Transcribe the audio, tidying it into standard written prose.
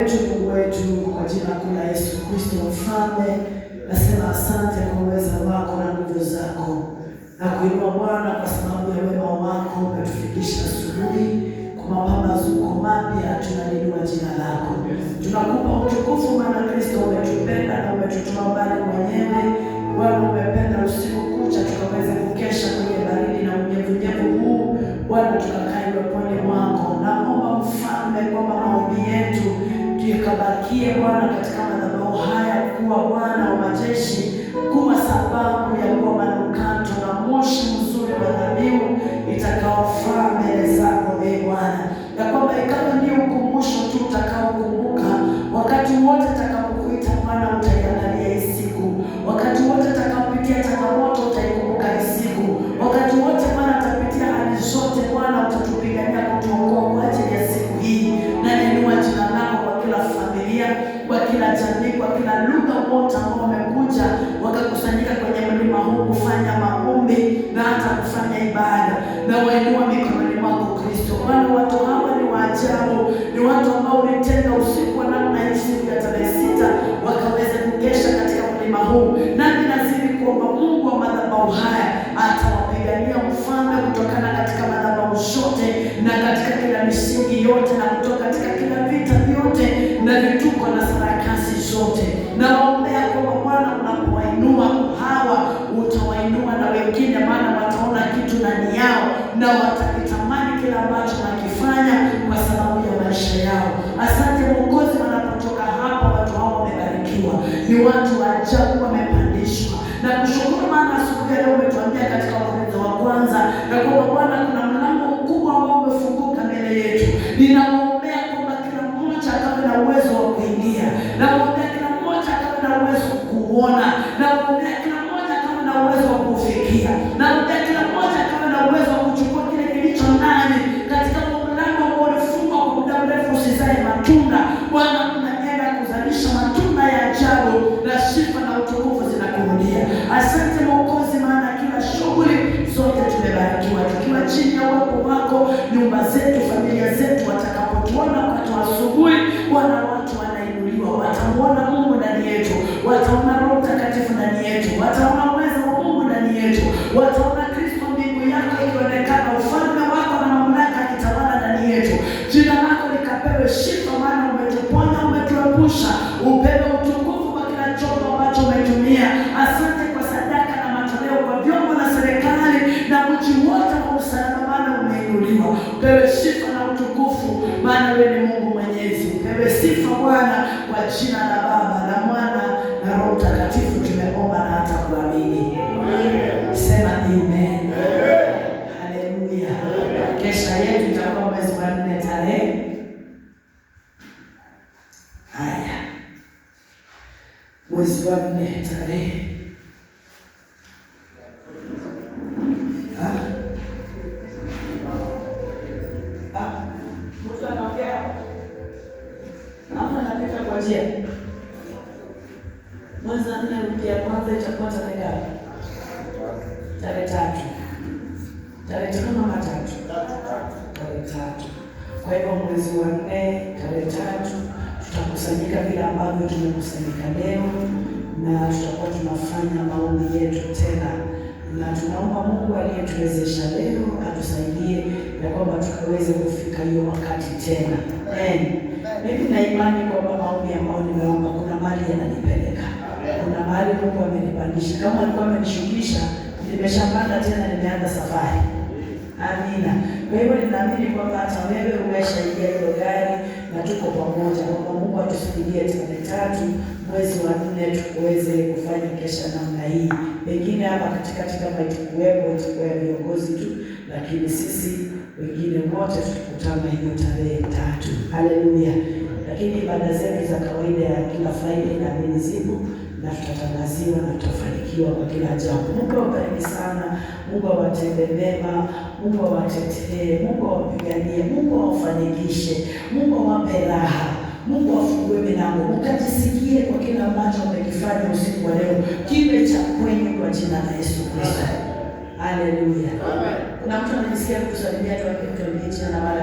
Mungu wetu, kwa jina kuu la Yesu Kristo Mfalme, nasema asante kwa uweza wako na nguvu zako, na kuinua Bwana kwa sababu ya wema wako. Umetufikisha asubuhi kwa mapambazuko mapya, tunaliinua jina lako, tunakupa utukufu, maana Kristo umetupenda na umetutoa mbali mwenyewe. Bwana, umependa usiku kucha tukaweza kukesha kwenye baridi na unyevunyevu huu, Bwana, tukakae uweponi mwako. Naomba Mfalme kwamba maombi yetu tukabakie Bwana katika madhabahu haya kuwa Bwana wa majeshi, kuwa sababu ya kuwa manukato na moshi mzuri wa dhabihu itakaofaa mbele zako Bwana, ya kwamba ikawa ndio ukumbusho tu utakaokumbuka wakati wote utakapokuita Bwana. Utaiangalia hii siku, wakati wote utakapopitia changamoto utaikumbuka hii siku, wakati wote Bwana utapitia hali zote Bwana utatupigania kutuokoa kwa ajili ya siku hii. Na ninua jina lako kwa kila familia, kwa kila jamii, kwa kila lugha, wote ambao wamekuja wakakusanyika kwenye mlima huu kufanya maombi na hata kufanya ibada, na wainua mikononi mwako Kristo. Bwana, watu hawa ni waajabu, ni watu ambao ulitenda usiku wa namna hii siku ya tarehe 6 wakaweza kukesha katika mlima huu, nami nazidi kuomba Mungu wa madhabahu haya atawapigania Mfalme, kutokana katika madhabahu zote na katika kila misingi yote na kutoka katika kila vita vyote na vituko na sarakasi zote. Na waombea kwamba Bwana unapowainua hawa utawainua na wengine, maana wataona kitu ndani yao na watakitamani kila ambacho nakifanya kwa sababu ya maisha yao. Asante Mwokozi, wanapotoka hapa watu hao wamebarikiwa, ni watu wa ajabu, wamepandishwa na kushukuru, maana asubuhi leo umetuambia katika Wakorintho wa kwanza na kwamba Bwana kuna mlango mkubwa ambao umefunguka mbele yetu. Ninawaombea kwamba kila mmoja akawe na uwezo wa kuingia, nawaombea kila mmoja akawe na uwezo wa kuona, nawaombea kila mmoja akawe na uwezo wa kufikia, nawaombea kila mmoja akawe na uwezo wa kuchukua kile kilicho ndani katika mlango ambao ulifungwa kwa muda mrefu usizae matunda. Bwana, tunaenda kuzalisha matunda ya ajabu na sifa na utukufu zinakurudia. Asante Mwokozi, maana kila shughuli zote tumebarikiwa tukiwa chini ya uwepo wako. Nyumba zetu, familia zetu watakapotuona wakati wa asubuhi, Bwana, watu wanainuliwa, watamuona Mungu ndani yetu, wataona Roho Mtakatifu ndani yetu, wataona uwezo wa Mungu ndani yetu, wataona Kristo mbingu yako ikionekana, ufalme wako na mamlaka ikitawala ndani yetu. Jina lako likapewe sifa, maana umetuponya, umetuepusha, upewe utukufu kwa kila chombo ambacho umetumia. Asante kwa sadaka na matoleo kwa vyombo na serikali na mji wote wa usalama, maana umeinuliwa. Upewe sifa na utukufu, maana wewe ni Mungu Mwenyezi. Upewe sifa Bwana, kwa jina la Baba na Mwana na Roho Mtakatifu tumeomba na hata kuamini. Sema amen. Haleluya. Kesha yetu itakuwa mwezi wa 4 tarehe mwezi wa 4 tarehe mtu anaongea ama anapita kwa njia. Mwezi wa 4 wiki ya kwanza itakuwa tarehe ngapi? Tarehe 3. Tarehe 3 ama 3? Tarehe 3. Kwa hivyo mwezi wa 4 tarehe 3 tutakusanyika vile ambavyo tumekusanyika leo, na tutakuwa tunafanya maombi yetu tena, na tunaomba Mungu aliyetuwezesha leo atusaidie ya kwamba tukaweze kufika hiyo wakati tena. Mimi na imani kwamba maombi ambayo nimeomba kuna mahali yananipeleka, kuna mahali Mungu amenipandisha. Kama alikuwa amenishukisha, nimeshapanda tena, nimeanza safari. Amina. Kwa hivyo ninaamini kwamba hata wewe umeshaingia hilo gari na tuko pamoja, kwamba Mungu atusaidie tarehe 3 mwezi wa 4 tuweze kufanya kesha namna hii. Pengine hapa katikati kama itakuwepo itakuwa viongozi tu, lakini sisi wengine wote tutakutana hiyo tarehe 3. Haleluya. Lakini ibada zetu za kawaida ya kila Friday na mimi zipo, na tutatangaziwa na tutafanikiwa kwa kila jambo. Mungu awabariki sana, Mungu awatende mema, Mungu awatetee, Mungu awapiganie, Mungu awafanikishe, Mungu awape raha, Mungu afungue milango, mkajisikie kwa kila ambacho umekifanya usiku wa leo kiwe cha kwenu kwa jina la Yesu Kristo. Haleluya. Amen. Kuna mtu anajisikia kusalimia tu, akiwa na mara